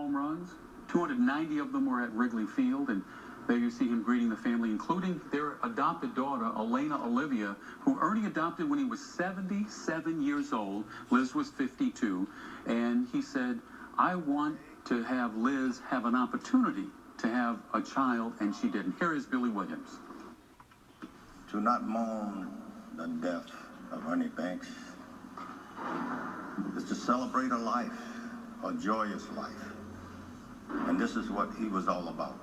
home runs. 290 of them were at Wrigley Field, and there you see him greeting the family, including their adopted daughter, Elena Olivia, who Ernie adopted when he was 77 years old. Liz was 52, and he said, I want to have Liz have an opportunity to have a child, and she didn't. Here is Billy Williams. To not mourn the death of Ernie Banks is to celebrate a life, a joyous life. And this is what he was all about.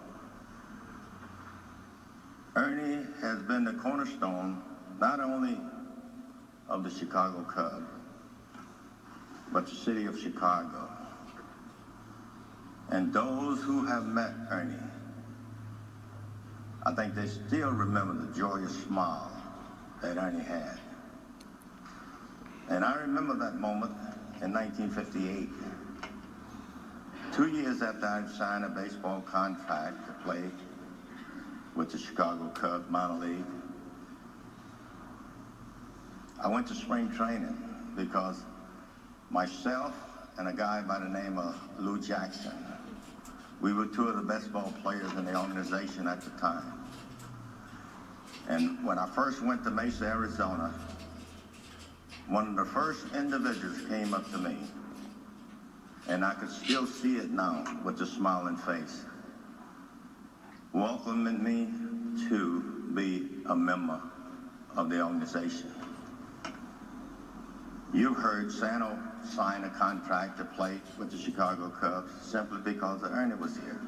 Ernie has been the cornerstone not only of the Chicago Cubs, but the city of Chicago. And those who have met Ernie, I think they still remember the joyous smile that Ernie had. And I remember that moment in 1958, 2 years after I'd signed a baseball contract to play with the Chicago Cubs minor league. I went to spring training because myself and a guy by the name of Lou Jackson, we were two of the best ball players in the organization at the time. And when I first went to Mesa, Arizona, one of the first individuals came up to me, and I could still see it now with a smiling face, welcoming me to be a member of the organization. You heard Sano sign a contract to play with the Chicago Cubs simply because Ernie was here.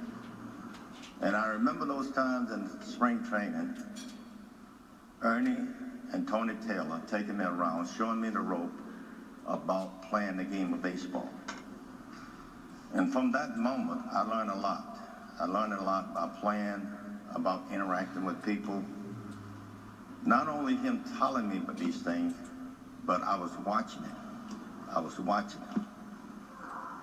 And I remember those times in spring training, Ernie and Tony Taylor taking me around, showing me the rope about playing the game of baseball. And from that moment, I learned a lot. I learned a lot about playing, about interacting with people. Not only him telling me about these things, but I was watching him. I was watching him.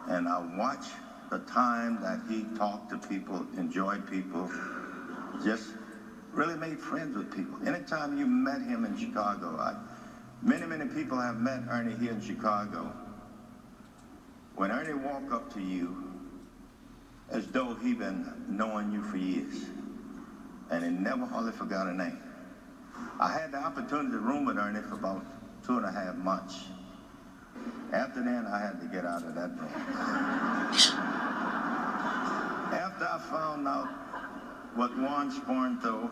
And I watched the time that he talked to people, enjoyed people, just really made friends with people. Anytime you met him in Chicago, many people have met Ernie here in Chicago. When Ernie walked up to you, as though he'd been knowing you for years, and he never hardly forgot a name. I had the opportunity to room with Ernie for about 2.5 months. After then, I had to get out of that room. After I found out what Juan Sporn threw,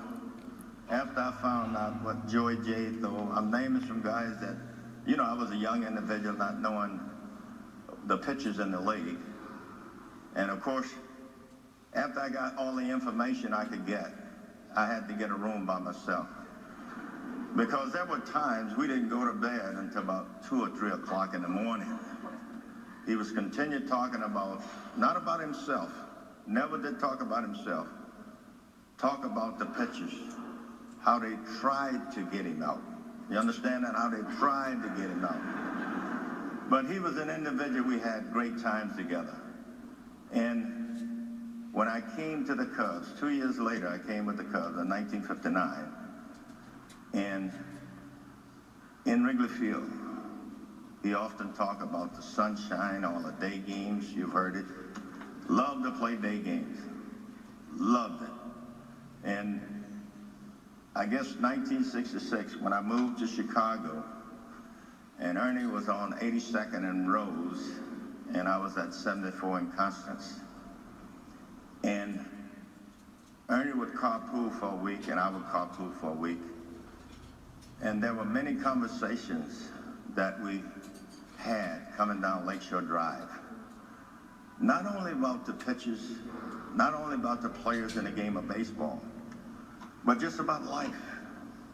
after I found out what Joey J threw, I'm naming some guys that, I was a young individual not knowing the pitchers in the league. And of course, after I got all the information I could get, I had to get a room by myself. Because there were times we didn't go to bed until about 2 or 3 o'clock in the morning. He was continued talking about, not about himself, never did talk about himself, talk about the pitchers, how they tried to get him out. You understand that? How they tried to get him out. But he was an individual we had great times together. And when I came to the Cubs, 2 years later, I came with the Cubs in 1959. And in Wrigley Field, he often talked about the sunshine, all the day games, you've heard it. Loved to play day games. Loved it. And I guess 1966, when I moved to Chicago, and Ernie was on 82nd and Rose, and I was at 74 in Constance. And Ernie would carpool for a week, and I would carpool for a week. And there were many conversations that we had coming down Lakeshore Drive. Not only about the pitchers, not only about the players in the game of baseball, but just about life,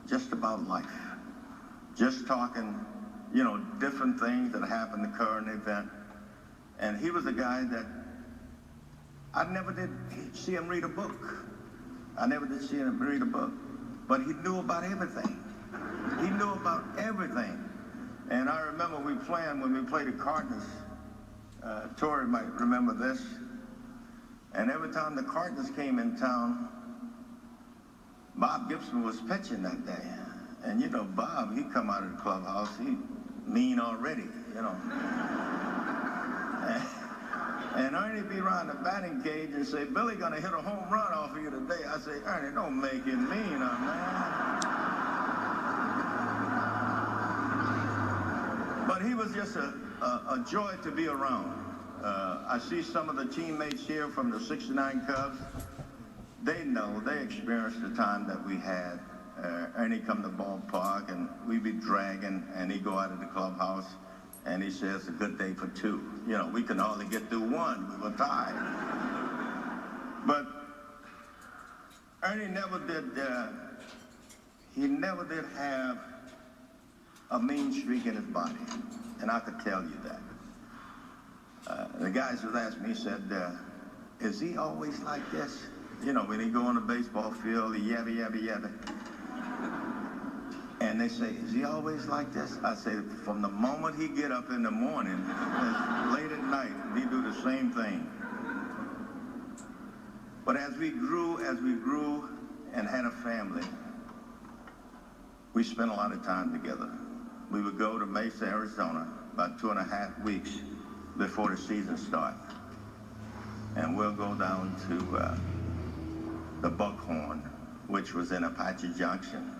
just about life. Just talking, different things that happened, the current event. And he was a guy that I never did see him read a book. I never did see him read a book, but he knew about everything. He knew about everything. And I remember when we played the Cardinals, Torrey might remember this, and every time the Cardinals came in town, Bob Gibson was pitching that day. And Bob, he'd come out of the clubhouse, he mean already, And Ernie be around the batting cage and say, Billy gonna hit a home run off of you today. I say, Ernie, don't make it mean, man. But he was just a joy to be around. I see some of the teammates here from the '69 Cubs. They know, they experienced the time that we had. Ernie come to the ballpark and we be dragging, and he go out of the clubhouse and he says, it's a good day for two. You know, we can hardly get through one. We were tired. But Ernie never did have a mean streak in his body, and I could tell you that. The guys was asking me, he said, is he always like this? You know, when he go on the baseball field, he yabba, yabba, yabba. And they say, is he always like this? I say, from the moment he get up in the morning, late at night, he do the same thing. But as we grew and had a family, we spent a lot of time together. We would go to Mesa, Arizona, about 2.5 weeks before the season started. And we'll go down to the Buckhorn, which was in Apache Junction,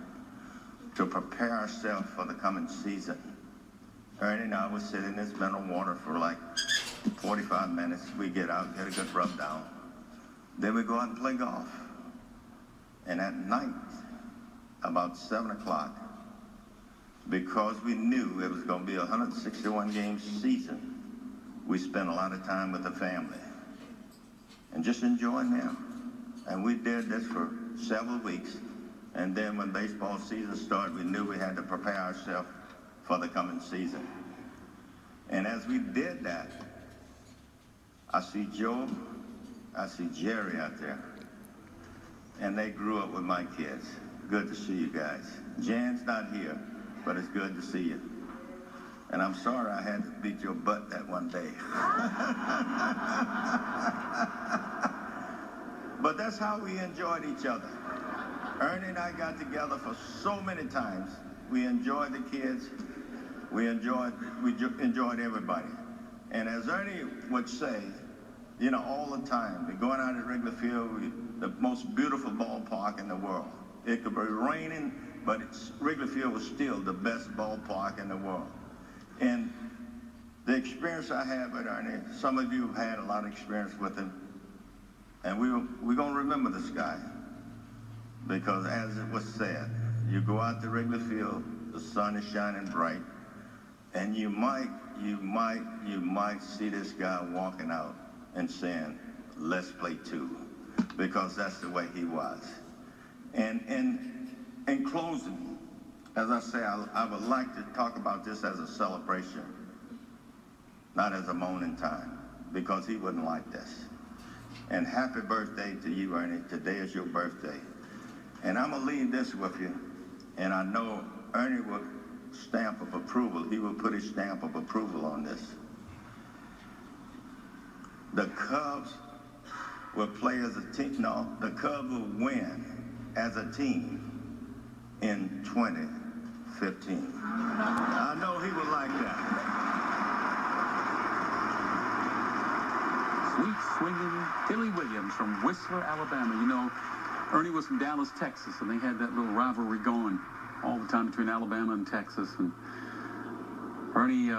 to prepare ourselves for the coming season. Ernie and I would sit in this mineral water for like 45 minutes. We get out, get a good rub down. Then we go out and play golf. And at night, about 7 o'clock, because we knew it was going to be a 161-game season, we spent a lot of time with the family and just enjoying them. And we did this for several weeks. And then when baseball season started, we knew we had to prepare ourselves for the coming season. And as we did that, I see Joe, I see Jerry out there. And they grew up with my kids. Good to see you guys. Jan's not here, but it's good to see you. And I'm sorry I had to beat your butt that one day. But that's how we enjoyed each other. Ernie and I got together for so many times. We enjoyed the kids. We enjoyed everybody. And as Ernie would say, you know, all the time, we're going out at Wrigley Field, the most beautiful ballpark in the world. It could be raining, but Wrigley Field was still the best ballpark in the world. And the experience I had with Ernie, some of you have had a lot of experience with him, and we're going to remember this guy. Because as it was said, you go out to Wrigley Field, the sun is shining bright, and you might see this guy walking out and saying, let's play two, because that's the way he was. And in closing, as I say, I would like to talk about this as a celebration, not as a moaning time, because he wouldn't like this. And happy birthday to you, Ernie. Today is your birthday. And I'm going to leave this with you, and I know Ernie will stamp of approval. He will put his stamp of approval on this. The Cubs will play as a team. No, the Cubs will win as a team in 2015. I know he would like that. Sweet swinging Billy Williams from Whistler, Alabama. You know, Ernie was from Dallas, Texas, and they had that little rivalry going all the time between Alabama and Texas. And Ernie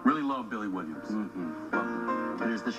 really loved Billy Williams. Mm-hmm. Loved him. There's the